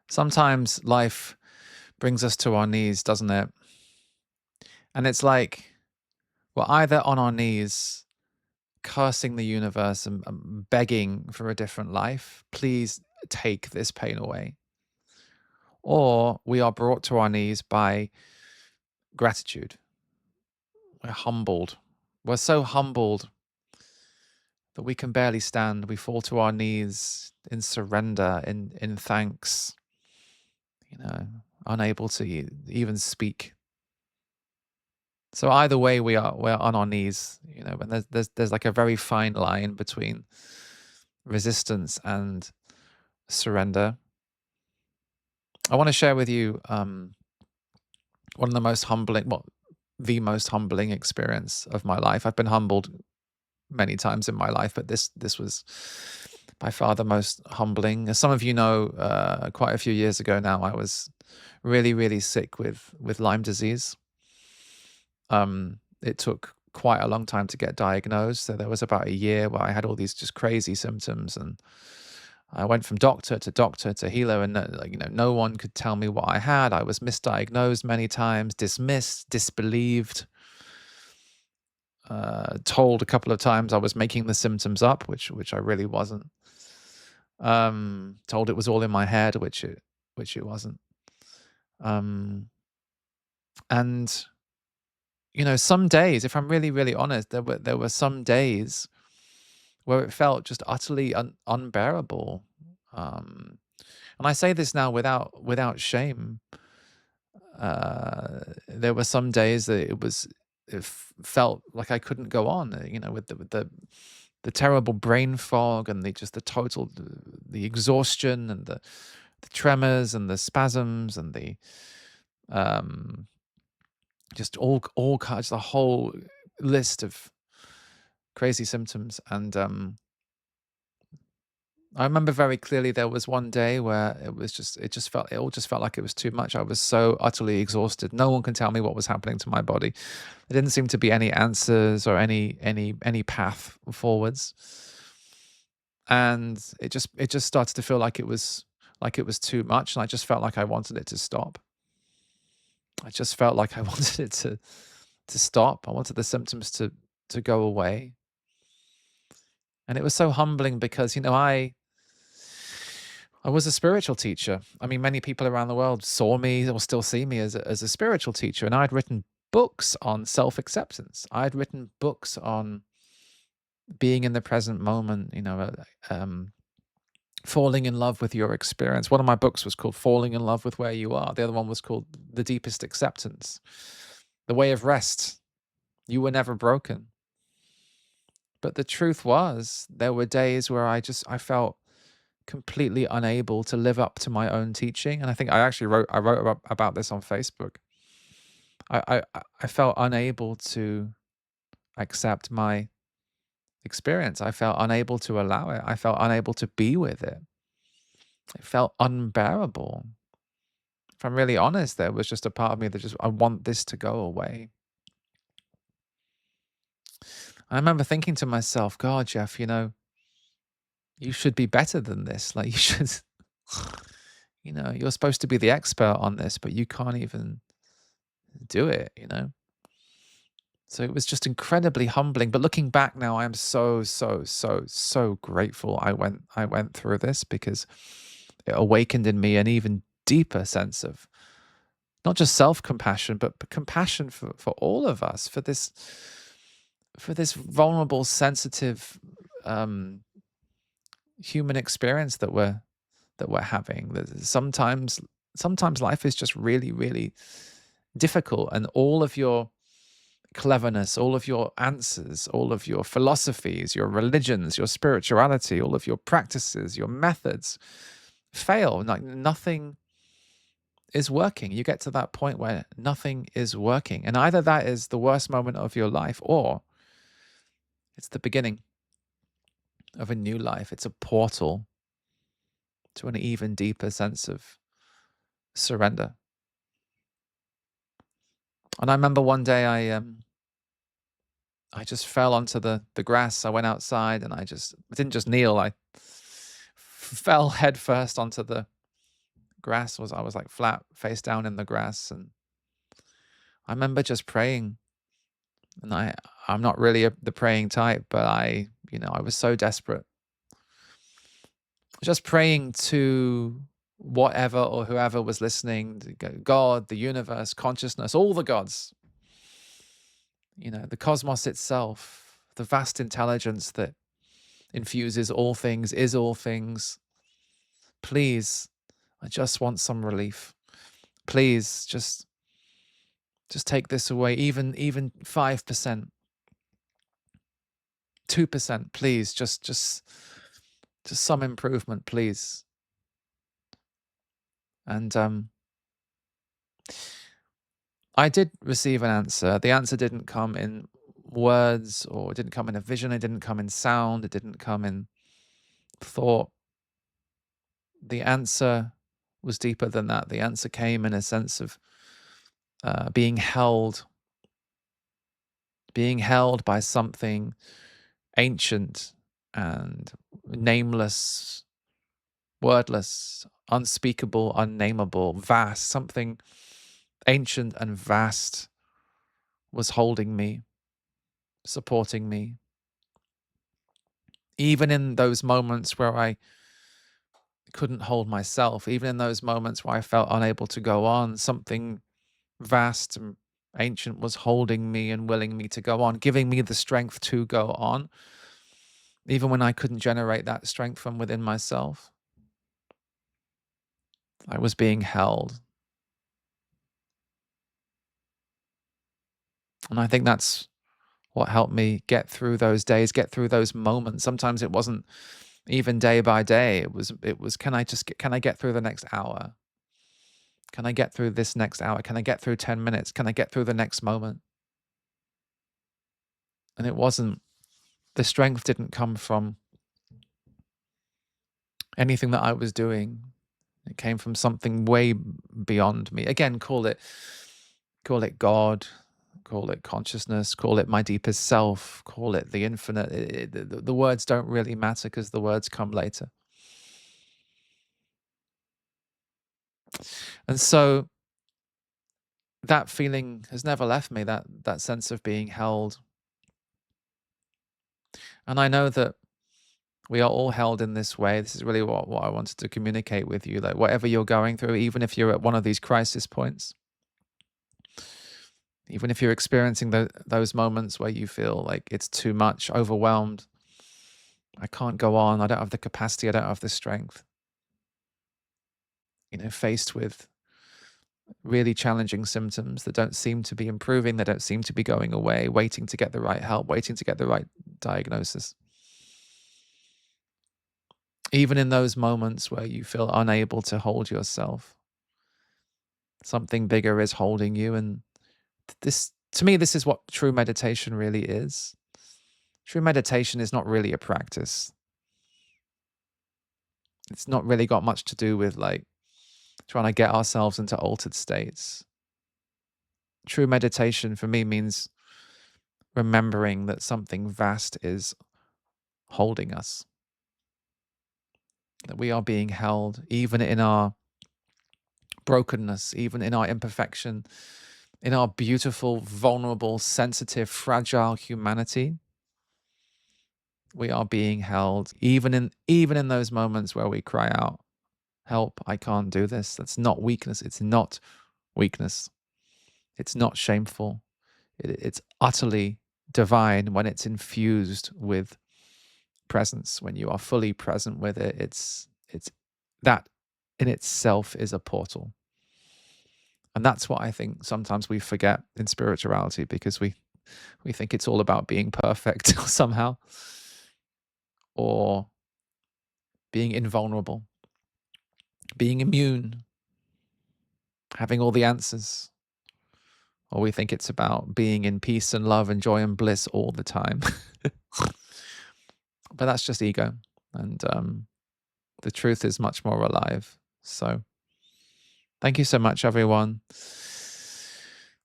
Sometimes life brings us to our knees, doesn't it? And it's like we're either on our knees cursing the universe and begging for a different life, please take this pain away. Or we are brought to our knees by gratitude. We're humbled. We're so humbled that we can barely stand. We fall to our knees in surrender, in thanks, unable to even speak. So either way, we're on our knees, and there's like a very fine line between resistance and surrender. I want to share with you one of the most humbling, the most humbling experience of my life. I've been humbled many times in my life, but this was by far the most humbling. As some of you know, quite a few years ago now, I was really, really sick with Lyme disease. It took quite a long time to get diagnosed. So there was about a year where I had all these just crazy symptoms, and I went from doctor to healer, and no one could tell me what I had. I was misdiagnosed many times, dismissed, disbelieved, told a couple of times I was making the symptoms up, which I really wasn't. Told it was all in my head, which it wasn't. And some days, if I'm really, really honest, there were some days where it felt just utterly unbearable. And I say this now without shame. There were some days that it felt like I couldn't go on. With the terrible brain fog and the total the exhaustion and the tremors and the spasms and the just all kinds, the whole list of crazy symptoms. And I remember very clearly there was one day where it all just felt like it was too much. I was so utterly exhausted. No one can tell me what was happening to my body. There didn't seem to be any answers or any path forwards. And it just started to feel like it was too much, and I just felt like I wanted it to stop. I just felt like I wanted it to stop. I wanted the symptoms to go away. And it was so humbling because, I was a spiritual teacher. I mean, many people around the world saw me or still see me as a spiritual teacher. And I'd written books on self-acceptance. I'd written books on being in the present moment, falling in love with your experience. One of my books was called Falling in Love with Where You Are. The other one was called The Deepest Acceptance, The Way of Rest. You were never broken. But the truth was, there were days where I felt completely unable to live up to my own teaching. And I think I actually wrote about this on Facebook. I felt unable to accept my experience. I felt unable to allow it. I felt unable to be with it. It felt unbearable. If I'm really honest, there was just a part of me that I want this to go away. I remember thinking to myself, God, Jeff, you should be better than this. Like, you should, you're supposed to be the expert on this, but you can't even do it, So it was just incredibly humbling. But looking back now, I am so, so, so, so grateful I went through this, because it awakened in me an even deeper sense of not just self-compassion, but compassion for all of us, for this vulnerable, sensitive human experience that we're having. That sometimes life is just really, really difficult, and all of your cleverness, all of your answers, all of your philosophies, your religions, your spirituality, all of your practices, your methods fail. Like, nothing is working. You get to that point where nothing is working, and either that is the worst moment of your life, or it's the beginning of a new life. It's a portal to an even deeper sense of surrender. And I remember one day I just fell onto the grass. I went outside and I didn't just kneel. I fell head first onto the I was like flat, face down in the grass. And I remember just praying. And I'm not really the praying type, but I was so desperate. Just praying to whatever or whoever was listening, God, the universe, consciousness, all the gods, the cosmos itself, the vast intelligence that infuses all things, is all things. Please, I just want some relief. Please, just take this away, even 5%, 2%, please, just some improvement, please. And I did receive an answer. The answer didn't come in words, or it didn't come in a vision, it didn't come in sound, it didn't come in thought. The answer was deeper than that. The answer came in a sense of being held by something ancient and nameless, wordless, unspeakable, unnameable, vast. Something ancient and vast was holding me, supporting me. Even in those moments where I couldn't hold myself, even in those moments where I felt unable to go on, something vast and ancient was holding me and willing me to go on, giving me the strength to go on, even when I couldn't generate that strength from within myself. I was being held. And I think that's what helped me get through those days, get through those moments. Sometimes it wasn't even day by day. It was can I get through the next hour? Can I get through this next hour? Can I get through 10 minutes? Can I get through the next moment? And it wasn't, the strength didn't come from anything that I was doing. It came from something way beyond me. Again, call it God, call it consciousness, call it my deepest self, call it the infinite. The words don't really matter because the words come later. And so that feeling has never left me, that sense of being held. And I know that we are all held in this way. This is really what I wanted to communicate with you. Like, whatever you're going through, even if you're at one of these crisis points, even if you're experiencing those moments where you feel like it's too much, overwhelmed, I can't go on, I don't have the capacity, I don't have the strength, faced with really challenging symptoms that don't seem to be improving, they don't seem to be going away, waiting to get the right help, waiting to get the right diagnosis. Even in those moments where you feel unable to hold yourself, something bigger is holding you. And to me, this is what true meditation really is. True meditation is not really a practice. It's not really got much to do with like trying to get ourselves into altered states. True meditation for me means remembering that something vast is holding us, that we are being held even in our brokenness, even in our imperfection, in our beautiful, vulnerable, sensitive, fragile humanity. We are being held even in those moments where we cry out, help, I can't do this. That's not weakness. It's not weakness. It's not shameful. It's utterly divine when it's infused with presence, when you are fully present with it. It's that in itself is a portal. And that's what I think sometimes we forget in spirituality, because we think it's all about being perfect somehow, or being invulnerable, being immune, having all the answers. Or we think it's about being in peace and love and joy and bliss all the time. But that's just ego. And the truth is much more alive. So thank you so much, everyone.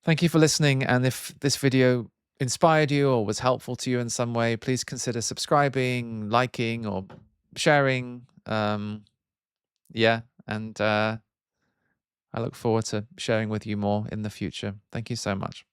Thank you for listening. And if this video inspired you or was helpful to you in some way, please consider subscribing, liking, or sharing. Yeah. And I look forward to sharing with you more in the future. Thank you so much.